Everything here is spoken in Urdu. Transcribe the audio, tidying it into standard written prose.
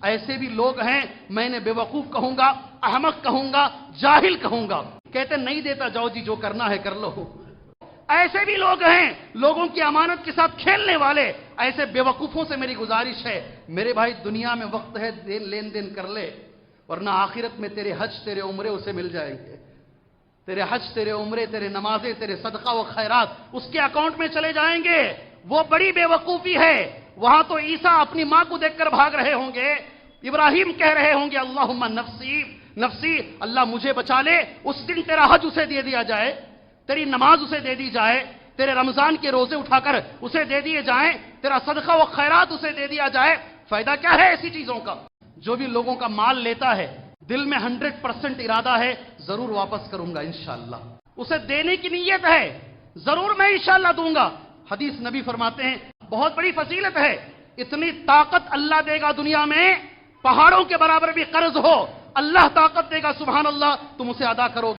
ایسے بھی لوگ ہیں، میں نے بیوقوف کہوں گا، احمق کہوں گا، جاہل کہوں گا، کہتے نہیں دیتا، جاؤ جی جو کرنا ہے کر لو۔ ایسے بھی لوگ ہیں لوگوں کی امانت کے ساتھ کھیلنے والے، ایسے بیوقوفوں سے میری گزارش ہے، میرے بھائی دنیا میں وقت ہے، لین دین کر لے، ورنہ آخرت میں تیرے حج تیرے عمرے اسے مل جائیں گے، تیرے حج تیرے عمرے تیرے نمازیں تیرے صدقہ و خیرات اس کے اکاؤنٹ میں چلے جائیں گے۔ وہ بڑی بیوقوفی ہے۔ وہاں تو عیسیٰ اپنی ماں کو دیکھ کر بھاگ رہے ہوں گے، ابراہیم کہہ رہے ہوں گے اللہم نفسی نفسی، اللہ مجھے بچا لے، اس دن تیرا حج اسے دے دیا جائے، تیری نماز اسے دے دی جائے، تیرے رمضان کے روزے اٹھا کر اسے دے دیے جائیں، تیرا صدقہ و خیرات اسے دے دیا جائے، فائدہ کیا ہے ایسی چیزوں کا؟ جو بھی لوگوں کا مال لیتا ہے دل میں 100% ارادہ ہے ضرور واپس کروں گا انشاءاللہ، اسے دینے کی نیت ہے، ضرور میں انشاءاللہ دوں گا۔ حدیث نبی فرماتے ہیں بہت بڑی فضیلت ہے، اتنی طاقت اللہ دے گا دنیا میں، پہاڑوں کے برابر بھی قرض ہو اللہ طاقت دے گا، سبحان اللہ، تم اسے ادا کرو